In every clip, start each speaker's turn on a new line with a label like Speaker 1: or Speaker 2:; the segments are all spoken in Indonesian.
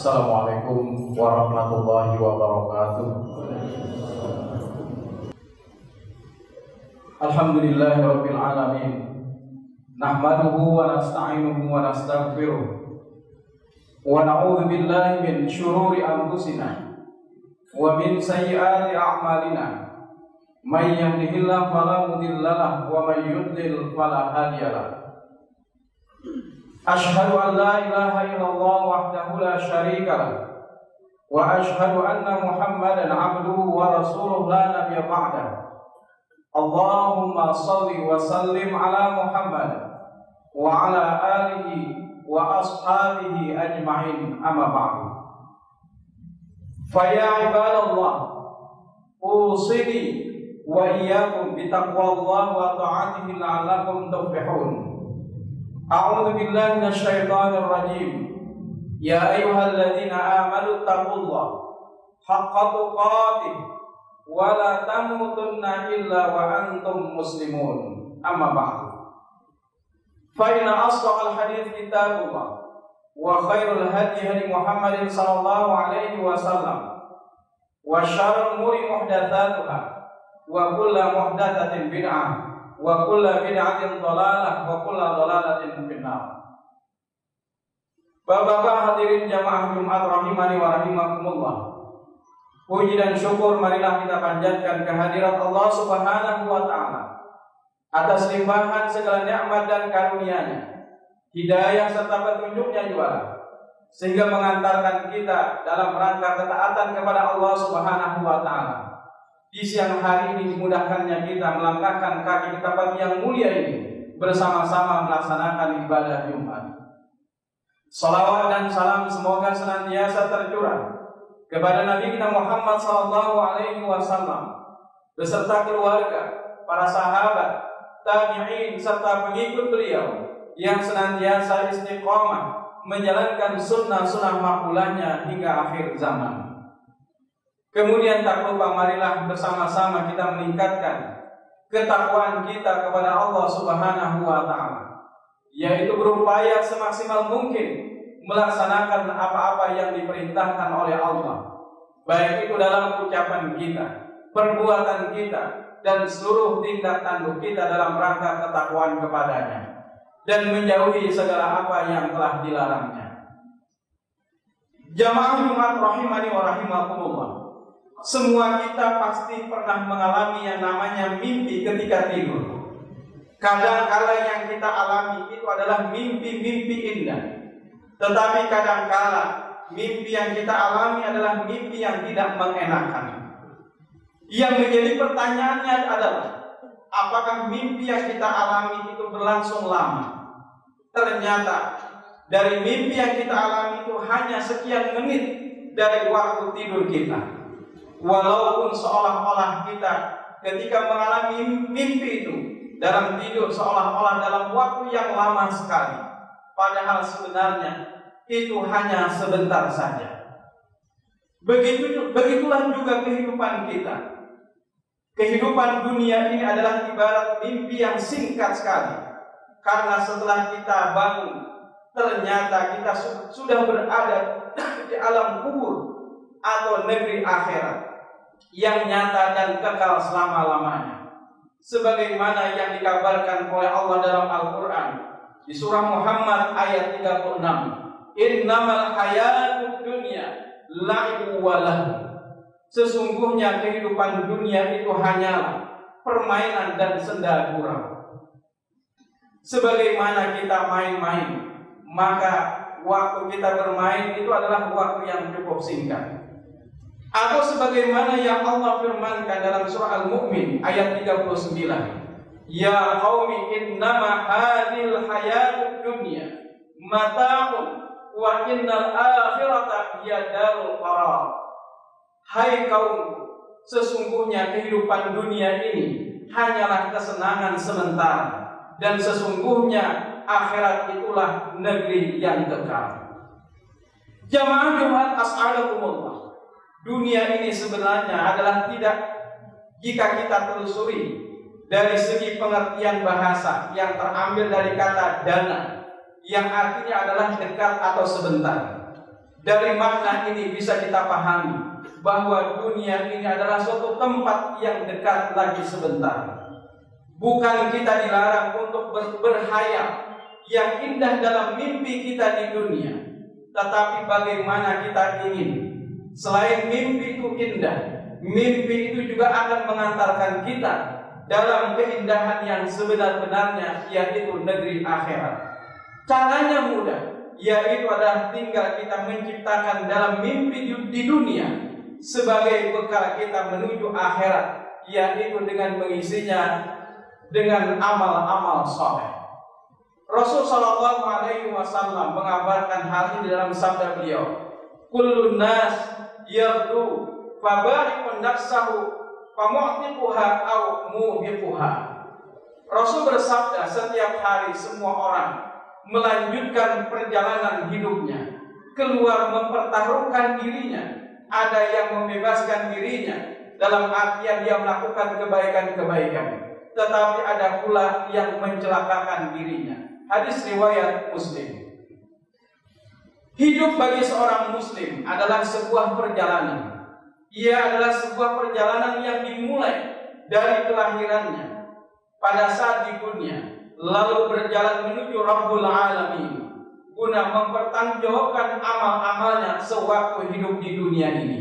Speaker 1: Assalamualaikum warahmatullahi wabarakatuh. Alhamdulillahirabbil alamin. Nahmaduhu wa nasta'inuhu wa nastaghfiruh. Wa na'udzu billahi min syururi anfusina wa min sayyiati a'malina. May yahdihillahu fala mudilla lahu wa may yudlil fala hadiya lahu. Ashhadu an la ilaha illallah wahdahu la syarika lahu wa ashhadu anna Muhammadan 'abduhu wa rasuluhu la nabiyya ba'dahu. Allahumma shalli wa sallim ala Muhammad wa ala alihi wa ashabihi ajma'in, amma ba'du. Fa ya ibadallah, usini wa iyyakum bi taqwallah wa ta'atihi la'allakum tuflihun. A'udzu billahi minasyaitonir rajim. Ya ayyuhalladzina amanu taqullaha haqqa tuqatih wa la tamutunna illa wa antum muslimun. Amma ba'du. Fa inna asdaqal hadits kitabullah wa khairul hadi hadi Muhammadin sallallahu alaihi wasallam wa syarrul umuri muhdatsatuha wa kullu muhdatsatin bid'ah wa kullu bid'atin dhalalah wa kullu dhalalatin finnar. Bapak-bapak hadirin jamaah Jumat rahimani wa rahimakumullah. Puji dan syukur marilah kita panjatkan kehadirat Allah Subhanahu wa taala atas limpahan segala nikmat dan karunia-Nya, hidayah serta petunjuk-Nya juga, sehingga mengantarkan kita dalam rangka ketaatan kepada Allah Subhanahu wa taala. Di siang hari ini dimudahkannya kita melangkahkan kaki ke tempat yang mulia ini bersama-sama melaksanakan ibadah Jumat. Salawat dan salam semoga senantiasa tercurah kepada Nabi kita Muhammad sallallahu alaihi wasallam beserta keluarga, para sahabat, tabi'in serta pengikut beliau yang senantiasa istiqomah menjalankan sunnah-sunnah makbulahnya hingga akhir zaman. Kemudian tak lupa marilah bersama-sama kita meningkatkan ketakwaan kita kepada Allah Subhanahu wa taala, yaitu berupaya semaksimal mungkin melaksanakan apa-apa yang diperintahkan oleh Allah, baik itu dalam ucapan kita, perbuatan kita, dan seluruh tindak tanduk kita dalam rangka ketakwaan kepadanya, dan menjauhi segala apa yang telah dilarangnya. Jamaah Jumat rahimani wa rahimakumullah, semua kita pasti pernah mengalami yang namanya mimpi ketika tidur. Kadang-kala yang kita alami itu adalah mimpi-mimpi indah, tetapi kadang-kala mimpi yang kita alami adalah mimpi yang tidak mengenakan. Yang menjadi pertanyaannya adalah, apakah mimpi yang kita alami itu berlangsung lama? Ternyata dari mimpi yang kita alami itu hanya sekian menit dari waktu tidur kita. Walaupun seolah-olah kita ketika mengalami mimpi itu dalam tidur seolah-olah dalam waktu yang lama sekali, padahal sebenarnya itu hanya sebentar saja. Begitulah juga kehidupan kita. Kehidupan dunia ini adalah ibarat mimpi yang singkat sekali, karena setelah kita bangun ternyata kita sudah berada di alam kubur atau negeri akhirat yang nyata dan kekal selama-lamanya, sebagaimana yang dikabarkan oleh Allah dalam Al-Quran di surah Muhammad ayat 36. Innamal hayatud dunya la'ibun wa lahu. Sesungguhnya kehidupan dunia itu hanyalah permainan dan senda gurau. Sebagaimana kita main-main, maka waktu kita bermain itu adalah waktu yang cukup singkat. Atau sebagaimana yang Allah firmankan dalam surah Al-Mu'min ayat 39. Ya qaumi innama hadhil hayatud dunya mata'un wa innal akhirata hiya darul qarar. Hai kaum, sesungguhnya kehidupan dunia ini hanyalah kesenangan sementara, dan sesungguhnya akhirat itulah negeri yang kekal. Jamaah Jumat as'adakumullah, dunia ini sebenarnya adalah tidak, jika kita telusuri dari segi pengertian bahasa yang terambil dari kata dana, yang artinya adalah dekat atau sebentar. Dari makna ini bisa kita pahami bahwa dunia ini adalah suatu tempat yang dekat lagi sebentar. Bukan kita dilarang untuk berhayal yang indah dalam mimpi kita di dunia, tetapi bagaimana kita ingin selain mimpi itu indah, mimpi itu juga akan mengantarkan kita dalam keindahan yang sebenar-benarnya, yaitu negeri akhirat. Caranya mudah, yaitu adalah tinggal kita menciptakan dalam mimpi di dunia sebagai bekal kita menuju akhirat, yaitu dengan mengisinya dengan amal-amal soleh. Rasul Shallallahu Alaihi Wasallam mengabarkan hal ini dalam sabda beliau, "Kullun nas yardu faba'iqun nafsahu famu'tiquha aw mubiquha." Rasul bersabda, setiap hari semua orang melanjutkan perjalanan hidupnya, keluar mempertaruhkan dirinya. Ada yang membebaskan dirinya dalam artian dia melakukan kebaikan-kebaikan, tetapi ada pula yang mencelakakan dirinya. Hadis riwayat Muslim. Hidup bagi seorang muslim adalah sebuah perjalanan. Ia adalah sebuah perjalanan yang dimulai dari kelahirannya pada saat di dunia, lalu berjalan menuju Rabbul Alamin guna mempertanggungjawabkan amal-amalnya sewaktu hidup di dunia ini.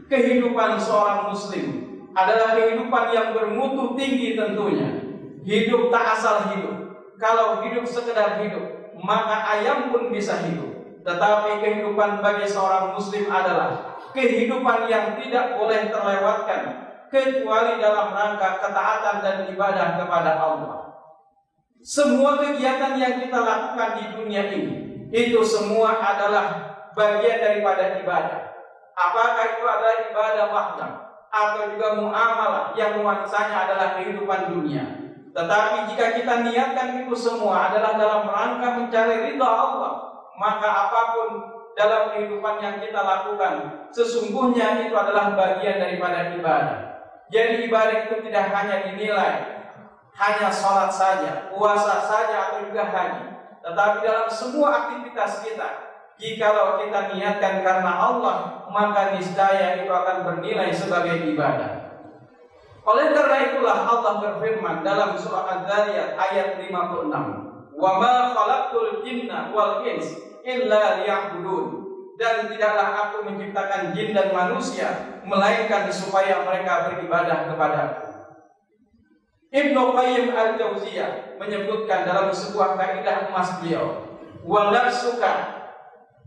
Speaker 1: Kehidupan seorang muslim adalah kehidupan yang bermutu tinggi tentunya. Hidup tak asal hidup. Kalau hidup sekedar hidup, maka ayam pun bisa hidup. Tetapi kehidupan bagi seorang muslim adalah kehidupan yang tidak boleh terlewatkan kecuali dalam rangka ketaatan dan ibadah kepada Allah. Semua kegiatan yang kita lakukan di dunia ini, itu semua adalah bagian daripada ibadah. Apakah itu adalah ibadah wahdah atau juga muamalah yang nuansanya adalah kehidupan dunia. Tetapi jika kita niatkan itu semua adalah dalam rangka mencari ridha Allah, maka apapun dalam kehidupan yang kita lakukan sesungguhnya itu adalah bagian daripada ibadah. Jadi ibadah itu tidak hanya dinilai hanya sholat saja, puasa saja atau juga haji, tetapi dalam semua aktivitas kita, jikalau kita niatkan karena Allah, maka niscaya itu akan bernilai sebagai ibadah. Oleh karena itulah Allah berfirman dalam surah Adz-Dzariyat ayat 56, "Wa ma khalaqtul jinna wal ins illa liya'budun." Dan tidaklah aku menciptakan jin dan manusia melainkan supaya mereka beribadah kepadaku. Ibnu Qayyim al-Jauziyah menyebutkan dalam sebuah kaidah emas beliau, "Wa nafsuka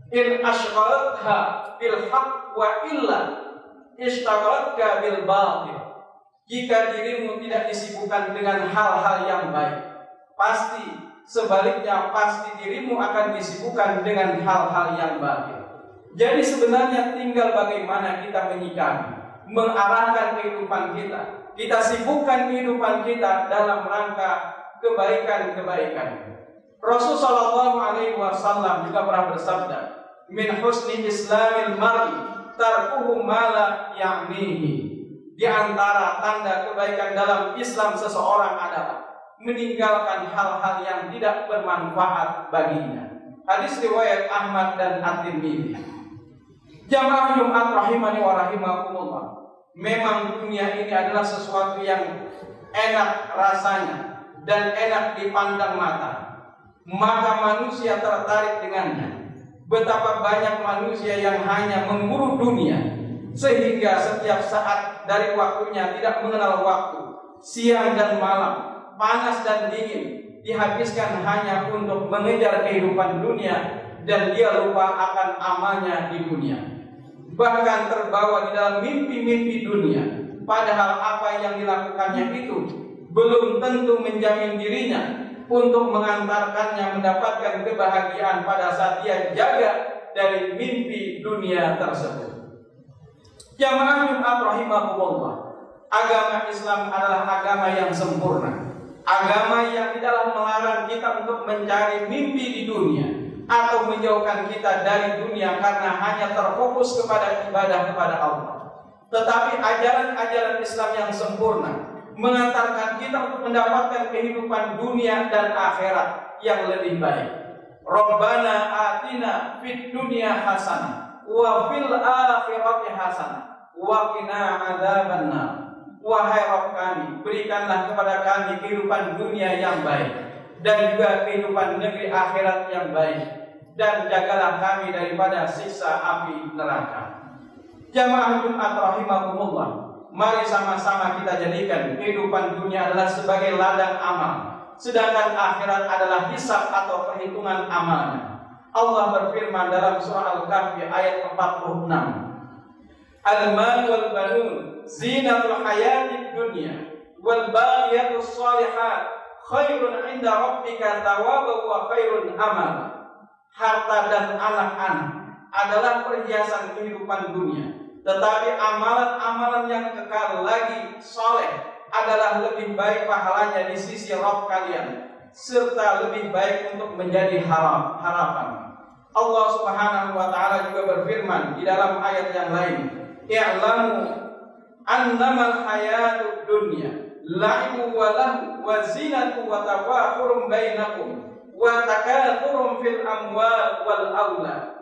Speaker 1: in ashghalatha bil haqq wa illa ishtaghalatka bil batil." Jika dirimu tidak disibukkan dengan hal-hal yang baik, pasti sebaliknya pasti dirimu akan disibukkan dengan hal-hal yang batil. Jadi sebenarnya tinggal bagaimana kita menyikapi, mengarahkan kehidupan kita. Kita sibukkan kehidupan kita dalam rangka kebaikan-kebaikan. Rasulullah SAW juga pernah bersabda, "Min husni islamil mar'i tarkuhu ma la ya'nihi." Di antara tanda kebaikan dalam Islam seseorang adalah meninggalkan hal-hal yang tidak bermanfaat baginya. Hadis riwayat Ahmad dan At-Tirmidzi. Jamaah Jumat rahimani wa rahimakumullah. Memang dunia ini adalah sesuatu yang enak rasanya dan enak dipandang mata. Maka manusia tertarik dengannya. Betapa banyak manusia yang hanya memburu dunia, sehingga setiap saat dari waktunya tidak mengenal waktu. Siang dan malam, panas dan dingin, dihabiskan hanya untuk mengejar kehidupan dunia, dan dia lupa akan amalnya di dunia. Bahkan terbawa di dalam mimpi-mimpi dunia, padahal apa yang dilakukannya itu belum tentu menjamin dirinya untuk mengantarkannya mendapatkan kebahagiaan pada saat dia jaga dari mimpi dunia tersebut. Jamaah Jumat rahimahullah, agama Islam adalah agama yang sempurna, agama yang tidaklah melarang kita untuk mencari mimpi di dunia atau menjauhkan kita dari dunia karena hanya terfokus kepada ibadah kepada Allah. Tetapi ajaran-ajaran Islam yang sempurna mengantarkan kita untuk mendapatkan kehidupan dunia dan akhirat yang lebih baik. Rabbana atina fid dunya hasanah wa fil akhirati hasanah wa qina adzabannar. Wahai Rabb kami, berikanlah kepada kami kehidupan dunia yang baik dan juga kehidupan negeri akhirat yang baik, dan jagalah kami daripada siksa api neraka. Jamaah Jumat rahimakumullah, mari sama-sama kita jadikan kehidupan dunia adalah sebagai ladang amal, sedangkan akhirat adalah hisab atau perhitungan amalnya. Allah berfirman dalam surah Al-Kahfi ayat 46, Al-mal wal banun zinatul hayatid dunya wal baqiyatus shalihat khairun 'inda rabbika thawaban wa khairun amala. Harta dan anak-anak adalah perhiasan kehidupan dunia, tetapi amalan-amalan yang kekal lagi saleh adalah lebih baik pahalanya di sisi Rabb kalian, serta lebih baik untuk menjadi harapan. Allah Subhanahu wa taala juga berfirman di dalam ayat yang lain, "I'lamu annamal hayatud dunya la'ibu wa lahu wa zinatu wa tafakhurun bainakum wa takathurun fil amwal wal aulad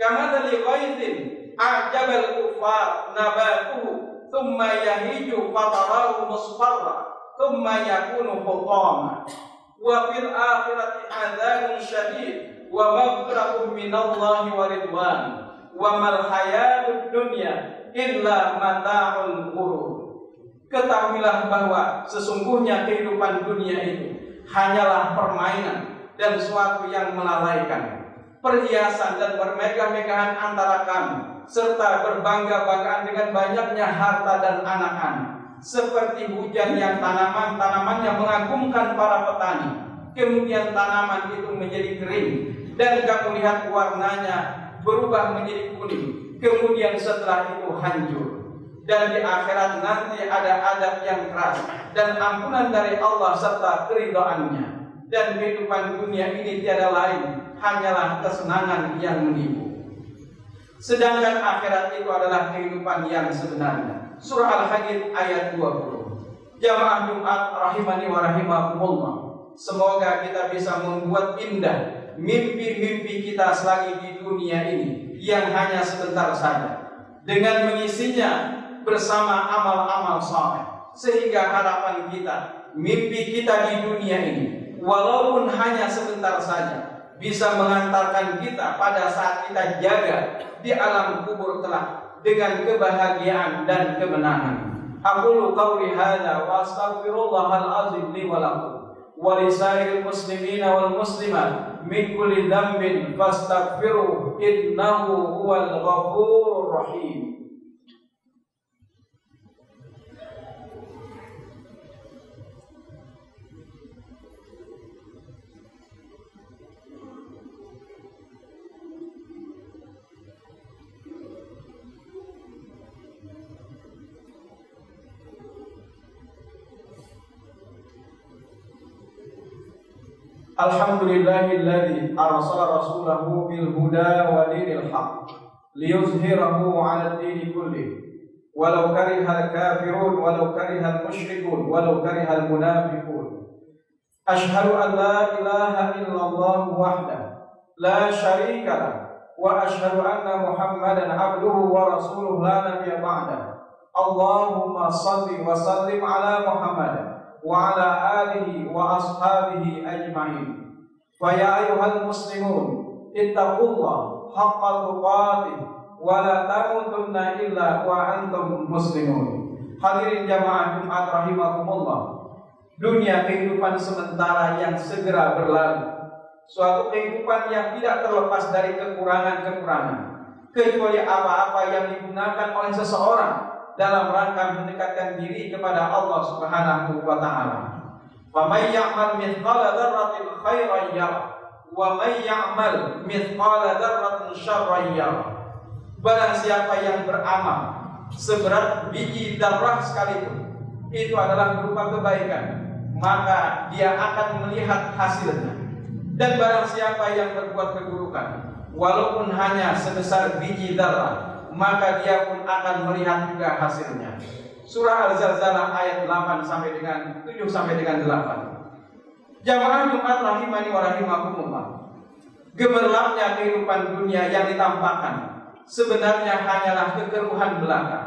Speaker 1: kamathali ghaithin a'jabal kuffar nabatuhu thumma yahiju fatarahu musfarra thumma yakunu hutama wa fil akhirati 'adzabun syadid wa maghfiratun minallahi wa ridwan wa mal hayatud dunya illa mata'ul ghurur." Ketahuilah bahwa sesungguhnya kehidupan dunia itu hanyalah permainan dan suatu yang melalaikan, perhiasan dan bermegah-megahan antara kamu, serta berbangga-banggaan dengan banyaknya harta dan anak-anak, seperti hujan yang tanaman-tanamannya mengagumkan para petani, kemudian tanaman itu menjadi kering dan kamu lihat warnanya berubah menjadi kuning, kemudian setelah itu hancur. Dan di akhirat nanti ada adab yang keras dan ampunan dari Allah serta keridhaannya. Dan kehidupan dunia ini tiada lain hanyalah kesenangan yang menipu, sedangkan akhirat itu adalah kehidupan yang sebenarnya. Surah Al-Hadid ayat 20. Jamaah Jumat rahimani wa rahimakumullah, semoga kita bisa membuat indah mimpi-mimpi kita selagi di dunia ini yang hanya sebentar saja, dengan mengisinya bersama amal-amal saleh, sehingga harapan kita, mimpi kita di dunia ini, walaupun hanya sebentar saja, bisa mengantarkan kita pada saat kita jaga di alam kubur kelak dengan kebahagiaan dan kemenangan. Aqulu qawli hadza wa astaghfirullahal azim li wa lakum wa lisairil muslimina wal muslimat min kulli dhanbin fastaghfiruhu innahu huwal ghafurur rahim. Alhamdulillahilladzi arsala rasulahu bil huda wa dinil haqq liyuzhirahu 'ala ad-dini kullih walau karihal kafirun walau karihal musyrikun walau karihal munafiqun. Asyhadu an la ilaha illallah wahdahu la syarika lahu wa asyhadu anna Muhammadan 'abduhu wa rasuluhu la nabiyya ba'dahu. Allahumma shalli wa sallim 'ala Muhammadin wa ala alihi wa ashabihi ajma'in. Wa ya ayyuhal muslimun ittaqullah haqqa tuqatih wa la tamutunna illa wa antum muslimun. Hadirin jamaah Jumat rahimakumullah, dunia kehidupan sementara yang segera berlalu, suatu kehidupan yang tidak terlepas dari kekurangan-kekurangan, kecuali apa-apa yang digunakan oleh seseorang dalam rangka mendekatkan diri kepada Allah Subhanahu wa taala. Wa may ya'mal mithqala dzarratin khairan yarah wa may ya'mal mithqala dzarratin syarran yarah. Barang siapa yang beramal seberat biji zarrah sekalipun, itu adalah berupa kebaikan, maka dia akan melihat hasilnya. Dan barang siapa yang berbuat keburukan, walaupun hanya sebesar biji zarrah, maka dia pun akan melihat juga hasilnya. Surah Al-Zalzalah ayat 8 sampai dengan 7 sampai dengan 8. Jamaah Jumat rahimani wa rahimakumullah, gemerlapnya kehidupan dunia yang ditampakkan sebenarnya hanyalah kekeruhan belaka.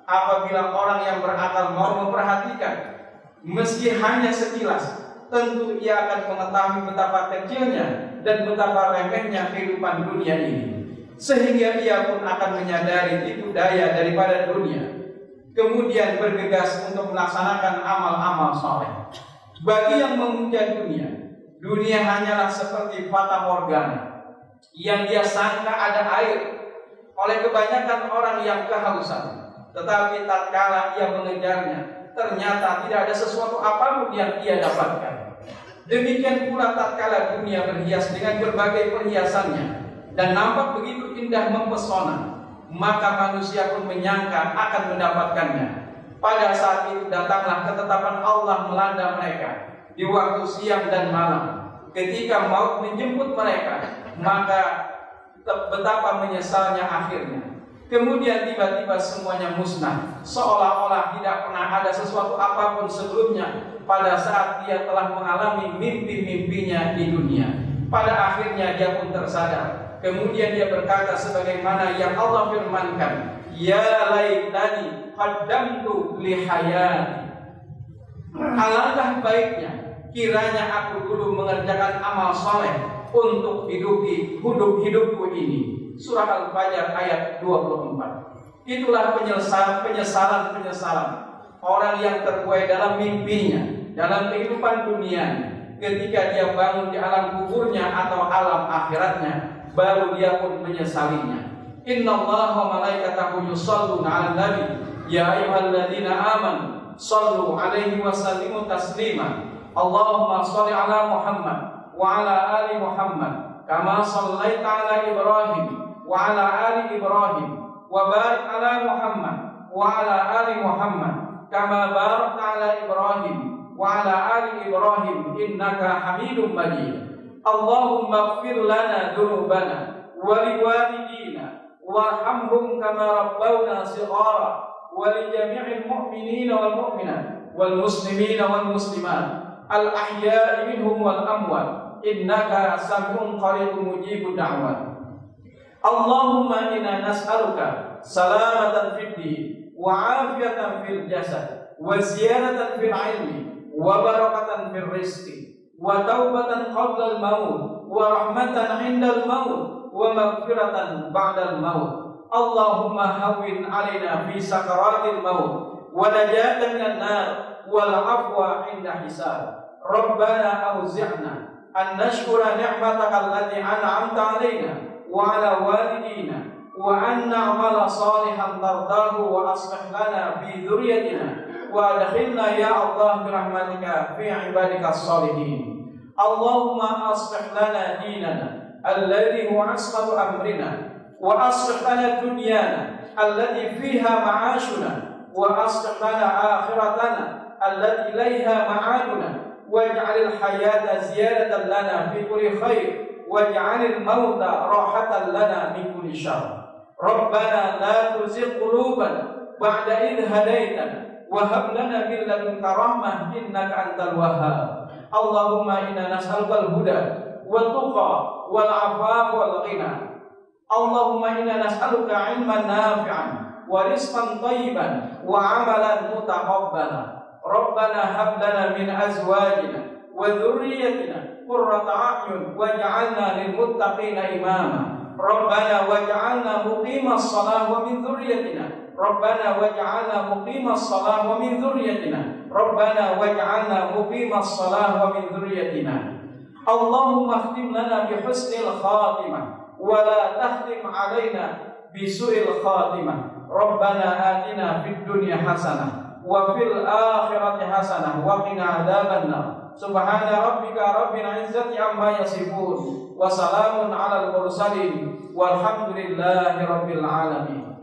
Speaker 1: Apabila orang yang berakal mau memperhatikan, meski hanya sekilas, tentu ia akan mengetahui betapa kecilnya dan betapa remehnya kehidupan dunia ini, sehingga ia pun akan menyadari tipu daya daripada dunia, kemudian bergegas untuk melaksanakan amal-amal soleh. Bagi yang memuja dunia, dunia hanyalah seperti fata morgana yang dia sangka ada air oleh kebanyakan orang yang kehausan. Tetapi tatkala ia mengejarnya, ternyata tidak ada sesuatu apapun yang ia dapatkan. Demikian pula tatkala dunia berhias dengan berbagai perhiasannya dan nampak begitu indah mempesona, maka manusia pun menyangka akan mendapatkannya. Pada saat itu datanglah ketetapan Allah melanda mereka di waktu siang dan malam. Ketika maut menjemput mereka, maka betapa menyesalnya akhirnya. Kemudian tiba-tiba semuanya musnah, seolah-olah tidak pernah ada sesuatu apapun sebelumnya pada saat dia telah mengalami mimpi-mimpinya di dunia. Pada akhirnya dia pun tersadar. Kemudian dia berkata sebagaimana yang Allah firmankan, ya laitani qaddamtu li hayati. Alangkah baiknya kiranya aku dulu mengerjakan amal soleh untuk hidupku ini. Surah Al-Fajr ayat 24. Itulah penyesalan orang yang terbuai dalam mimpinya, dalam kehidupan dunia, ketika dia bangun di alam kuburnya atau alam akhiratnya, baru dia pun menyesalinya. Innallaha wa malaikatahu yusholluna 'alan nabi ya ayyuhalladzina amanu shallu 'alaihi wa sallimu taslima. Allahumma shalli 'ala Muhammad wa 'ala ali Muhammad kama shallaita 'ala Ibrahim wa 'ala ali Ibrahim wa barik 'ala Muhammad wa 'ala ali Muhammad kama barakta 'ala Ibrahim wa 'ala ali Ibrahim innaka Hamidum Majid. Allahumma ighfir lana dzunubana wa liwalidina warhamhum kama rabbawna shighara wa li jami'il mu'minina wal mu'minat wal muslimina wal muslimat al ahya'i minhum wal amwat innaka sami'un qaribun mujibud da'wat. Allahumma inna nas'aluka salamatan fid din wa 'afiyatan fil jasad wa ziyadatan fil 'ilmi wa barakatan fil rizqi wa taubatan qabla al-maut wa rahmatan 'inda al-maut wa maghfiratan ba'da al-maut. Allahumma hawwin 'alaina fi sakaratil maut wa najatan minan nar wal 'afwa 'inda hisab. Rabbana auzi'na an nashkura ni'mataka allati an'amta 'alaina wa 'ala walidina wa an na'mala salihan tardahu wa aslih lana fi dzurriyyatina wa adkhilna ya Allah bi rahmatika fi 'ibadikas shalihin. Allahumma aslih lana dinana alladhi huwa asqatu amrina wa aslih lana dunyana allati fiha ma'ashuna wa aslih lana akhiratana allati ilaiha ma'aduna waj'alil hayata ziyadatan lana fi kulli khair waj'alil mauta rahatan lana min kulli syarr. Rabbana la tuzigh qulubana ba'da idh hadaitana wa hab lana min ladunka rahmah innaka antal wahhab. Allahumma inna nas'aluka al-huda wal tuqa wal 'afafa wal ghina. Allahumma inna nas'aluka 'ilman nafi'an wa rizqan thayyiban wa 'amalan mutaqabbala. Rabbana hab lana min azwajina wa dhurriyyatina qurrata a'yun waj'alna lil muttaqina imama. Rabbana waj'alna muqimas shalah wa min dhurriyyatina. Rabbana waj'alna muqimas shalah wa min dhurriyyatina. Rabbana waj'alna muqimas shalah wa min dhurriyyatina. Allahumma khtim lana bi husnil khatimah wa la tahtim alaina bi su'il khatimah. Rabbana atina fid dunya hasanah wa fil akhirati hasanah wa qina adzabannar. Subhana rabbika rabbil izzati amma yasifun wa salamun alal mursalin walhamdulillahi rabbil alamin.